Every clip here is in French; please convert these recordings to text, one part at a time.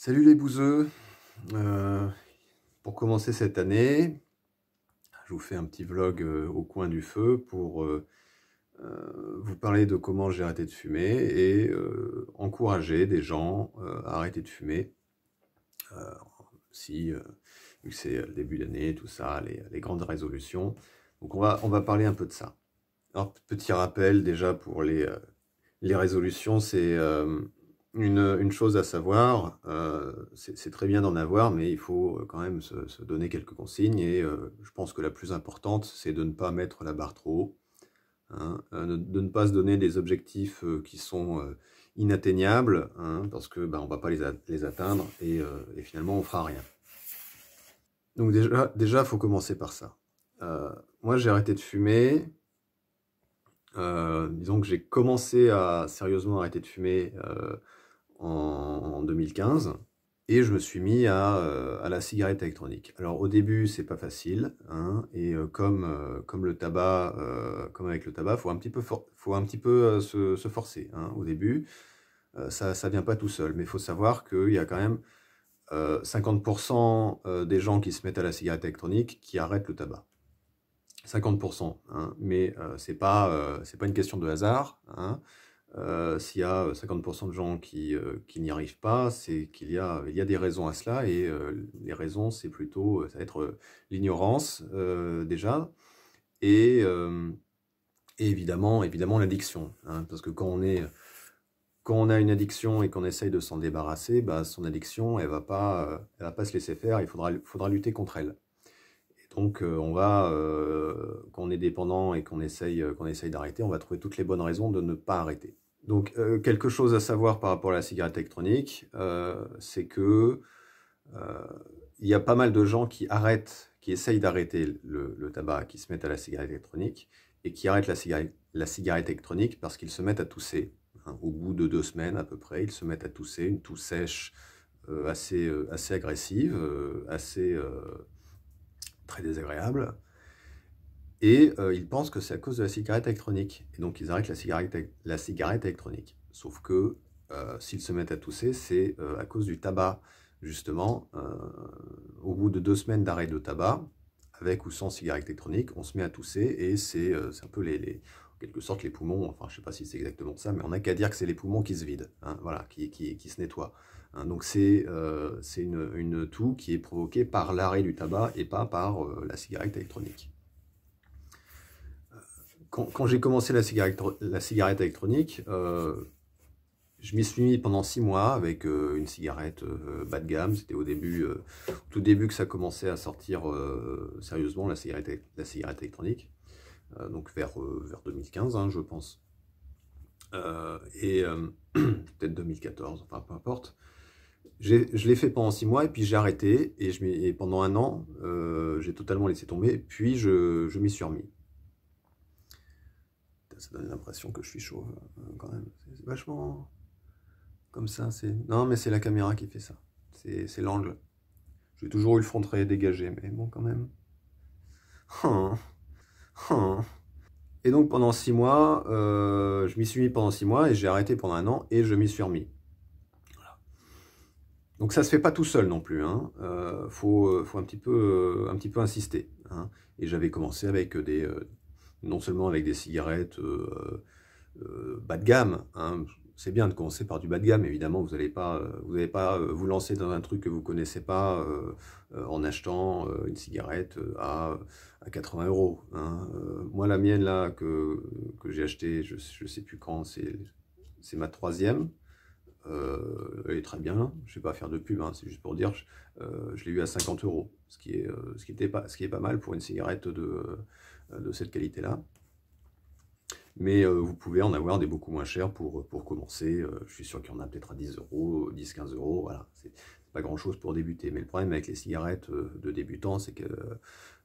Salut les bouseux. Euh, pour commencer cette année, je vous fais un petit vlog au coin du feu pour vous parler de comment j'ai arrêté de fumer et encourager des gens à arrêter de fumer. Euh, si, vu que c'est le début d'année, tout ça, les grandes résolutions. Donc on va parler un peu de ça. Alors, petit rappel déjà pour les résolutions, c'est une chose à savoir, c'est très bien d'en avoir, mais il faut quand même se donner quelques consignes, et je pense que la plus importante, c'est de ne pas mettre la barre trop haut, hein, de ne pas se donner des objectifs qui sont inatteignables, hein, parce que on va pas les atteindre, et finalement on fera rien. Donc déjà, faut commencer par ça. Moi, j'ai arrêté de fumer. Disons que j'ai commencé à sérieusement arrêter de fumer en 2015, et je me suis mis à la cigarette électronique. Alors au début, c'est pas facile, hein, et comme le tabac, comme avec le tabac, faut un petit peu se forcer, hein, au début. Ça vient pas tout seul, mais il faut savoir qu'il y a quand même 50% des gens qui se mettent à la cigarette électronique qui arrêtent le tabac. 50%, hein, mais c'est pas une question de hasard, hein. S'il y a 50% de gens qui n'y arrivent pas, c'est qu'il y a des raisons à cela, et les raisons, c'est plutôt, ça va être l'ignorance déjà, et, et évidemment l'addiction, hein, parce que quand on a une addiction et qu'on essaye de s'en débarrasser, son addiction, elle va pas se laisser faire, il faudra lutter contre elle. Donc quand on est dépendant et qu'on essaye d'arrêter, on va trouver toutes les bonnes raisons de ne pas arrêter. Donc quelque chose à savoir par rapport à la cigarette électronique, c'est que il y a pas mal de gens qui essayent d'arrêter le tabac, qui se mettent à la cigarette électronique, et qui arrêtent la cigarette électronique parce qu'ils se mettent à tousser, hein. Au bout de 2 semaines à peu près, ils se mettent à tousser, une toux sèche assez agressive, très désagréable, et ils pensent que c'est à cause de la cigarette électronique, et donc ils arrêtent la cigarette électronique. Sauf que s'ils se mettent à tousser, c'est à cause du tabac, justement. Au bout de 2 semaines d'arrêt de tabac, avec ou sans cigarette électronique, on se met à tousser, et c'est un peu en quelque sorte les poumons, enfin je sais pas si c'est exactement ça, mais on n'a qu'à dire que c'est les poumons qui se vident, hein, voilà, qui se nettoient, hein. Donc c'est une toux qui est provoquée par l'arrêt du tabac et pas par la cigarette électronique. Quand j'ai commencé la cigarette électronique, je m'y suis mis pendant 6 mois avec une cigarette bas de gamme. C'était tout début que ça commençait à sortir sérieusement, la cigarette électronique, donc vers 2015, hein, je pense, et peut-être 2014, enfin peu importe. Je l'ai fait pendant 6 mois, et puis j'ai arrêté, et pendant 1 an, j'ai totalement laissé tomber, puis je m'y suis remis. Ça donne l'impression que je suis chaud, quand même. C'est vachement comme ça. Non, mais c'est la caméra qui fait ça. C'est l'angle. J'ai toujours eu le front très dégagé, mais bon, quand même. Hum, hum. Et donc pendant 6 mois, je m'y suis mis pendant 6 mois, et j'ai arrêté pendant 1 an, et je m'y suis remis. Voilà. Donc ça se fait pas tout seul non plus, hein. Faut un petit peu insister, hein. Et j'avais commencé avec non seulement avec des cigarettes bas de gamme, hein. C'est bien de commencer par du bas de gamme, évidemment. Vous n'allez pas vous lancer dans un truc que vous connaissez pas en achetant une cigarette à 80 €, hein. Moi, la mienne là que j'ai achetée, je sais plus quand, c'est ma 3e. Elle est très bien. Je vais pas faire de pub, hein, c'est juste pour dire. Je l'ai eu à 50 €, ce qui est pas mal pour une cigarette de cette qualité-là. Mais vous pouvez en avoir des beaucoup moins chers pour commencer. Je suis sûr qu'il y en a peut-être à 10 €, 10-15 €, voilà. C'est pas grand-chose pour débuter. Mais le problème avec les cigarettes de débutants, c'est que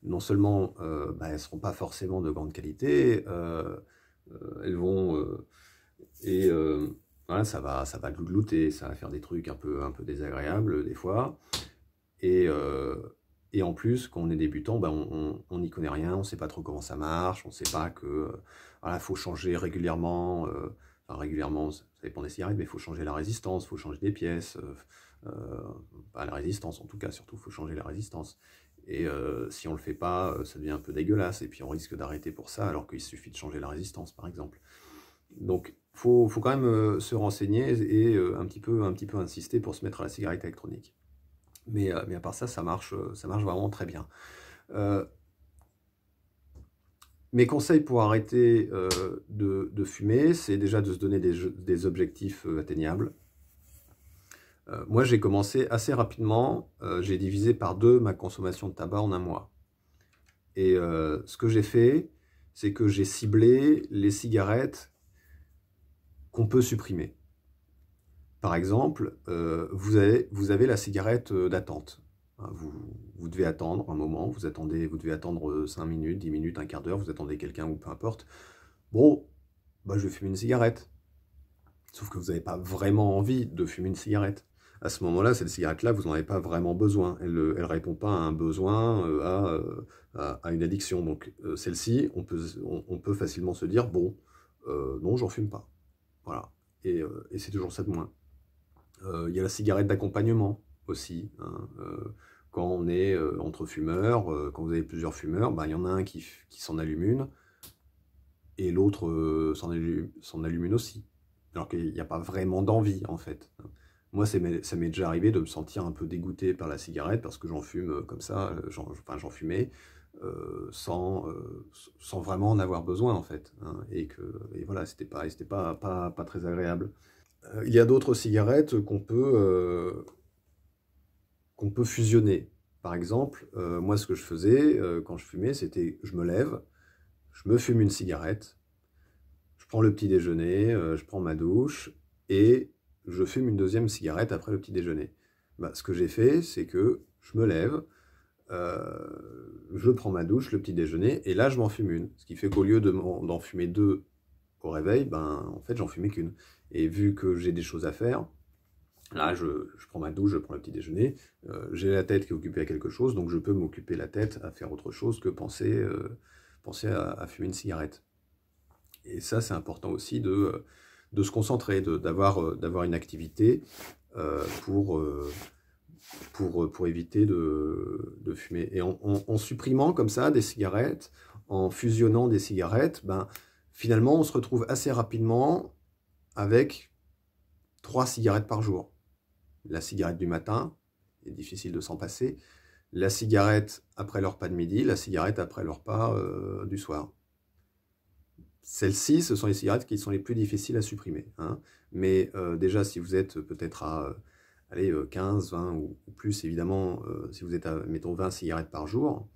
non seulement elles ne seront pas forcément de grande qualité, elles vont... voilà, ça va glouter, ça va faire des trucs un peu désagréables des fois. Et en plus, quand on est débutant, on n'y connaît rien, on ne sait pas trop comment ça marche, on ne sait pas que voilà, faut changer régulièrement, enfin régulièrement, ça dépend des cigarettes, mais il faut changer la résistance, il faut changer des pièces, Pas la résistance en tout cas, surtout il faut changer la résistance. Et si on le fait pas, ça devient un peu dégueulasse, et puis on risque d'arrêter pour ça, alors qu'il suffit de changer la résistance, par exemple. Donc, faut quand même se renseigner et un petit peu insister pour se mettre à la cigarette électronique. Mais à part ça, ça marche vraiment très bien. Mes conseils pour arrêter de fumer, c'est déjà de se donner des objectifs atteignables. Moi, j'ai commencé assez rapidement, j'ai divisé par 2 ma consommation de tabac en un mois. Et ce que j'ai fait, c'est que j'ai ciblé les cigarettes qu'on peut supprimer. Par exemple, vous avez la cigarette d'attente. Vous devez attendre un moment, vous devez attendre 5 minutes, 10 minutes, un quart d'heure, vous attendez quelqu'un ou peu importe. Bon, bah, je vais fumer une cigarette. Sauf que vous n'avez pas vraiment envie de fumer une cigarette. À ce moment-là, cette cigarette-là, vous n'en avez pas vraiment besoin. Elle ne répond pas à un besoin, à une addiction. Donc celle-ci, on peut facilement se dire, bon, non, j'en fume pas. Voilà. Et c'est toujours ça de moins. Il y a la cigarette d'accompagnement aussi. Hein. Quand on est entre fumeurs, quand vous avez plusieurs fumeurs, ben, il y en a un qui s'en allume une, et l'autre s'en allume une aussi. Alors qu'il n'y a pas vraiment d'envie, en fait. Moi, ça m'est déjà arrivé de me sentir un peu dégoûté par la cigarette, parce que j'en fume comme ça, j'en fumais, sans vraiment en avoir besoin, en fait. Hein, et voilà, c'était pas très agréable. Il y a d'autres cigarettes qu'on peut fusionner. Par exemple, moi, ce que je faisais quand je fumais, c'était je me lève, je me fume une cigarette, je prends le petit déjeuner, je prends ma douche, et je fume une deuxième cigarette après le petit déjeuner. Bah, ce que j'ai fait, c'est que je me lève, je prends ma douche, le petit déjeuner, et là, je m'en fume une. Ce qui fait qu'au lieu d'en fumer 2 au réveil, ben, en fait, j'en fumais qu'une. Et vu que j'ai des choses à faire, là, je prends ma douche, je prends le petit déjeuner, j'ai la tête qui est occupée à quelque chose, donc je peux m'occuper la tête à faire autre chose que penser à fumer une cigarette. Et ça, c'est important aussi de se concentrer, d'avoir une activité pour éviter de fumer. Et en supprimant comme ça des cigarettes, en fusionnant des cigarettes, ben, finalement, on se retrouve assez rapidement avec 3 cigarettes par jour. La cigarette du matin, il est difficile de s'en passer. La cigarette après le repas de midi, la cigarette après le repas du soir. Celles-ci, ce sont les cigarettes qui sont les plus difficiles à supprimer. Hein. Mais déjà, si vous êtes peut-être à 15, 20 ou plus, évidemment, si vous êtes à, mettons, 20 cigarettes par jour,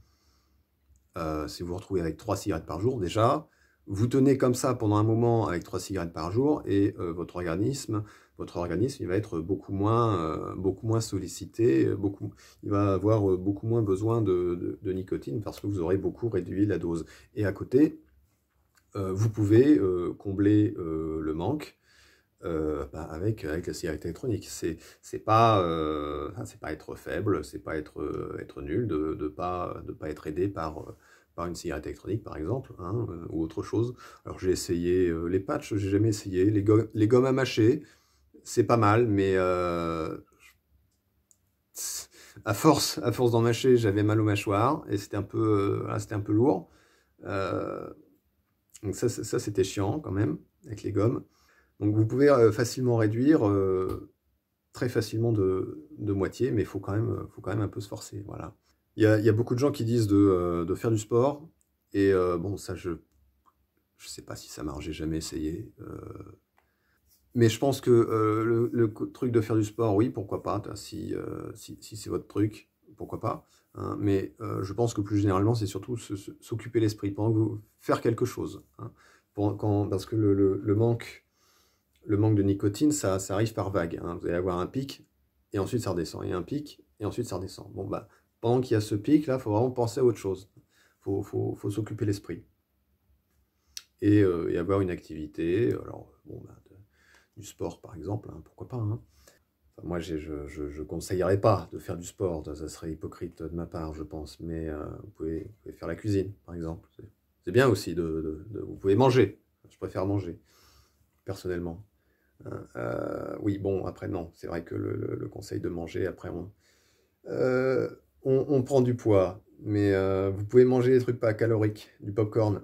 si vous vous retrouvez avec 3 cigarettes par jour, déjà, vous tenez comme ça pendant un moment avec 3 cigarettes par jour, et votre organisme, il va être beaucoup moins sollicité, il va avoir beaucoup moins besoin de nicotine, parce que vous aurez beaucoup réduit la dose. Et à côté, vous pouvez combler le manque avec la cigarette électronique. C'est pas être faible, c'est pas être nul de pas être aidé par une cigarette électronique, par exemple, hein, ou autre chose. Alors j'ai essayé les patchs, j'ai jamais essayé. Les gommes à mâcher, c'est pas mal, mais à force d'en mâcher, j'avais mal aux mâchoires, et c'était un peu lourd. Donc ça c'était chiant quand même, avec les gommes. Donc vous pouvez facilement réduire, très facilement de moitié, mais il faut quand même un peu se forcer. Voilà. Il y a beaucoup de gens qui disent de faire du sport, et bon, ça je sais pas si ça marche, j'ai jamais essayé. Mais je pense que le truc de faire du sport, oui, pourquoi pas, si c'est votre truc, pourquoi pas. Hein, mais je pense que plus généralement, c'est surtout s'occuper l'esprit, pendant que vous faire quelque chose. Hein, parce que le manque de nicotine, ça arrive par vague. Hein. Vous allez avoir un pic, et ensuite ça redescend, et un pic, et ensuite ça redescend. Bon, bah, pendant qu'il y a ce pic, là, il faut vraiment penser à autre chose. Faut s'occuper l'esprit. Et avoir une activité, alors, bon, bah, du sport par exemple, hein, pourquoi pas. Hein. Enfin, moi, je conseillerais pas de faire du sport, ça serait hypocrite de ma part, je pense. Mais vous pouvez faire la cuisine, par exemple. C'est bien aussi, vous pouvez manger. Je préfère manger, personnellement. Oui, bon, après, non, c'est vrai que le conseil de manger, après, euh, on prend du poids, mais vous pouvez manger des trucs pas caloriques, du popcorn.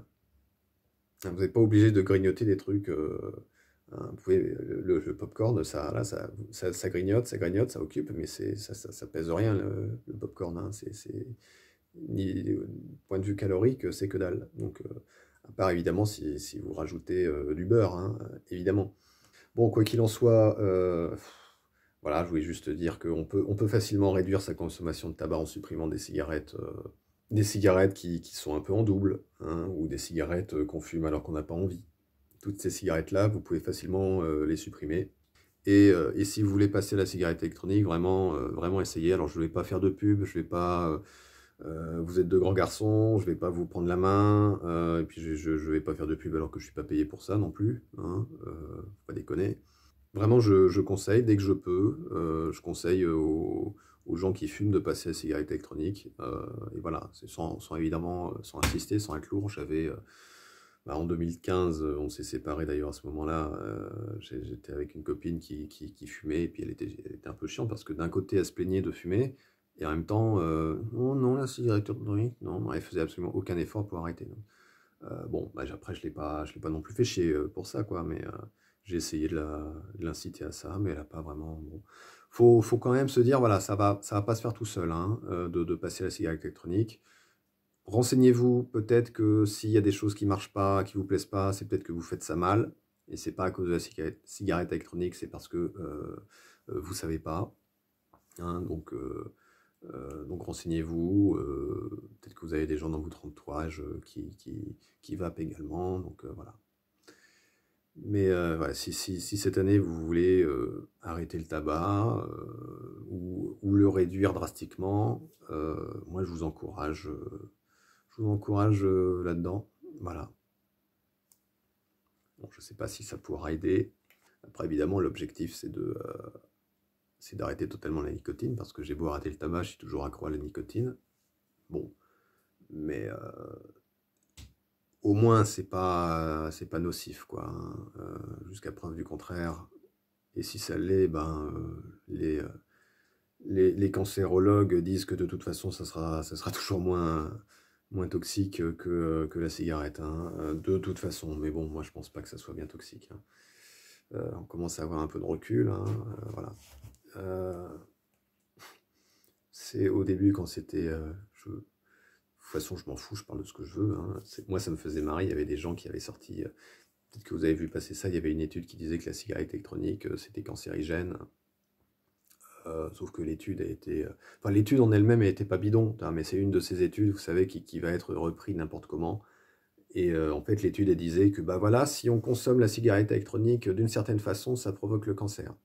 Vous n'êtes pas obligé de grignoter des trucs. Vous pouvez, le popcorn, ça, là, ça grignote, ça occupe, mais ça pèse rien, le popcorn. Hein. Du point de vue calorique, c'est que dalle. Donc, à part évidemment si vous rajoutez du beurre, hein, évidemment. Bon, quoi qu'il en soit, voilà, je voulais juste dire on peut facilement réduire sa consommation de tabac en supprimant des cigarettes qui sont un peu en double, hein, ou des cigarettes qu'on fume alors qu'on n'a pas envie. Toutes ces cigarettes-là, vous pouvez facilement les supprimer. Et si vous voulez passer à la cigarette électronique, vraiment essayez. Alors je ne vais pas faire de pub, je vais pas. Vous êtes de grands garçons, je vais pas vous prendre la main, et puis je vais pas faire de pub alors que je suis pas payé pour ça non plus, hein, faut pas déconner. Vraiment, je conseille, dès que je peux, je conseille aux gens qui fument de passer à la cigarette électronique. Et voilà, c'est évidemment, sans insister, sans être lourd. En 2015, on s'est séparés d'ailleurs à ce moment-là. J'étais avec une copine qui fumait, et puis elle était un peu chiante parce que d'un côté, elle se plaignait de fumer, et en même temps, oh non, la cigarette électronique, non, elle faisait absolument aucun effort pour arrêter. Non. Bon, bah, après, je l'ai pas non plus fait chier pour ça, quoi, mais j'ai essayé de l'inciter à ça, mais elle a pas vraiment. Bon. Faut quand même se dire, voilà, ça va pas se faire tout seul, hein, de passer à la cigarette électronique. Renseignez-vous, peut-être que s'il y a des choses qui marchent pas, qui vous plaisent pas, c'est peut-être que vous faites ça mal, et c'est pas à cause de la cigarette électronique, c'est parce que vous savez pas. Hein, donc renseignez-vous, peut-être que vous avez des gens dans votre entourage qui vapent également, donc voilà. Mais voilà, si cette année vous voulez arrêter le tabac ou le réduire drastiquement, moi je vous encourage là-dedans. Voilà. Bon, je ne sais pas si ça pourra aider. Après, évidemment, l'objectif c'est d'arrêter totalement la nicotine, parce que j'ai beau arrêter le tabac, je suis toujours accro à la nicotine. Bon, mais au moins c'est pas nocif, quoi. Hein. Jusqu'à preuve du contraire. Et si ça l'est, ben les cancérologues disent que de toute façon ça sera toujours moins toxique que la cigarette, hein, de toute façon. Mais bon, moi je pense pas que ça soit bien toxique. Hein. On commence à avoir un peu de recul, hein, voilà. Euh, c'est au début quand c'était de toute façon, je m'en fous, je parle de ce que je veux. Hein. Moi, ça me faisait marrer. Il y avait des gens qui avaient sorti. Peut-être que vous avez vu passer ça. Il y avait une étude qui disait que la cigarette électronique, c'était cancérigène. Sauf que l'étude a été. Enfin, l'étude en elle-même n'était pas bidon. Hein, mais c'est une de ces études, vous savez, qui va être reprise n'importe comment. Et en fait, l'étude, elle disait que, bah voilà, si on consomme la cigarette électronique d'une certaine façon, ça provoque le cancer.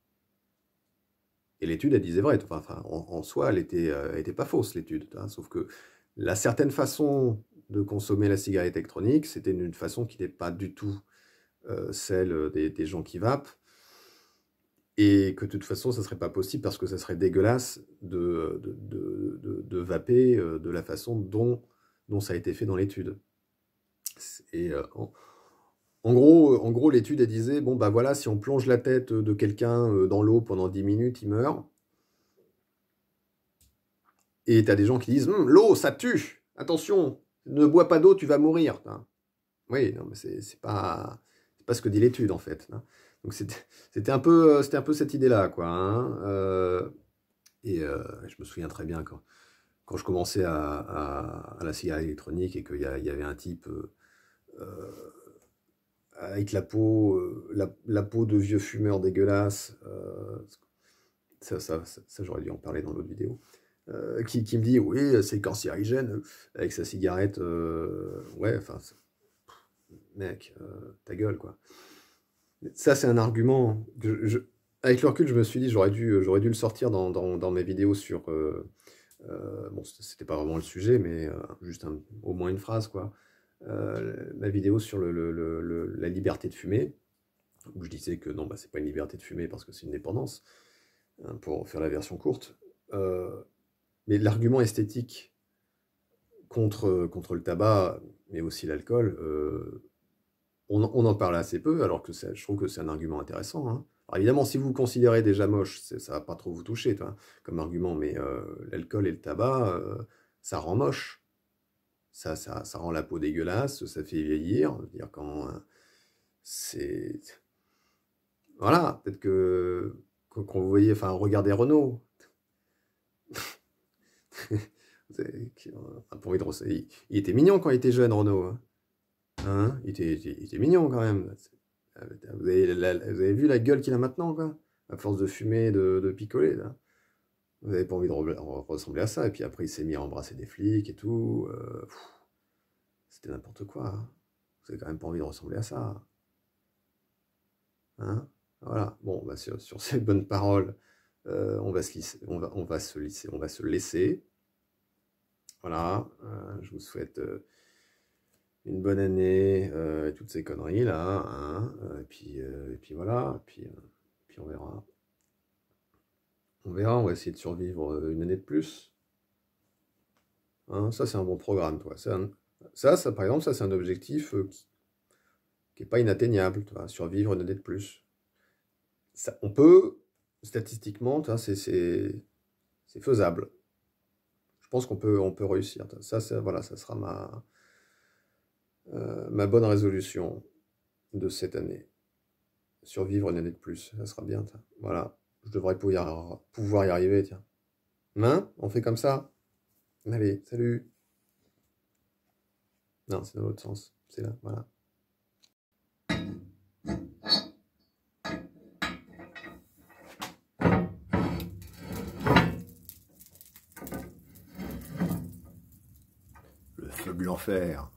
Et l'étude, elle disait vrai. Enfin, en soi, elle était pas fausse, l'étude. Hein, sauf que la certaine façon de consommer la cigarette électronique, c'était une façon qui n'est pas du tout celle des gens qui vapent. Et que de toute façon, ça serait pas possible parce que ça serait dégueulasse de vaper de la façon dont ça a été fait dans l'étude. Et en gros, l'étude, elle disait, bon, bah voilà, si on plonge la tête de quelqu'un dans l'eau pendant 10 minutes, il meurt. Et t'as des gens qui disent, l'eau, ça tue, attention, ne bois pas d'eau, tu vas mourir. Hein. Oui, non, mais c'est pas ce que dit l'étude, en fait. Hein. Donc c'était un peu cette idée-là, quoi. Hein. Et je me souviens très bien quand je commençais à la cigarette électronique et qu'il y avait un type avec la peau de vieux fumeur dégueulasse, ça j'aurais dû en parler dans l'autre vidéo, qui me dit oui c'est cancérigène avec sa cigarette, ouais enfin mec ta gueule quoi. Ça c'est un argument que avec le recul je me suis dit j'aurais dû le sortir dans mes vidéos sur bon c'était pas vraiment le sujet mais juste au moins une phrase quoi. Ma vidéo sur la liberté de fumer, où je disais que non, bah, c'est pas une liberté de fumer parce que c'est une dépendance, hein, pour faire la version courte. Mais l'argument esthétique contre le tabac, mais aussi l'alcool, on en parle assez peu, alors que je trouve que c'est un argument intéressant. Hein. Alors évidemment, si vous vous considérez déjà moche, ça va pas trop vous toucher, toi, comme argument, mais l'alcool et le tabac, ça rend moche. Ça rend la peau dégueulasse, ça fait vieillir. Je veux dire, quand c'est... Voilà, peut-être que quand vous voyez, enfin, regardez Renault. On a pas envie de... Il était mignon quand il était jeune, Renault. Hein, il était mignon quand même. Vous avez vu la gueule qu'il a maintenant, quoi? À force de fumer, de picoler, là. Vous n'avez pas envie de ressembler à ça. Et puis après, il s'est mis à embrasser des flics et tout. C'était n'importe quoi. Hein. Vous n'avez quand même pas envie de ressembler à ça. Hein? Voilà. Bon, bah sur ces bonnes paroles, on va se laisser. Voilà. Je vous souhaite une bonne année, toutes ces conneries là. Hein, et puis voilà. Et puis on verra. On verra, on va essayer de survivre une année de plus. Hein, ça, c'est un bon programme, toi. Ça, par exemple, ça, c'est un objectif qui n'est pas inatteignable, toi, survivre une année de plus. Ça, on peut, statistiquement, c'est faisable. Je pense on peut réussir. Voilà, ça sera ma bonne résolution de cette année. Survivre une année de plus, ça sera bien. Voilà, je devrais pouvoir y arriver, tiens. Hein? On fait comme ça? Allez, salut. Non, c'est dans l'autre sens. C'est là, voilà. Le feu de l'enfer.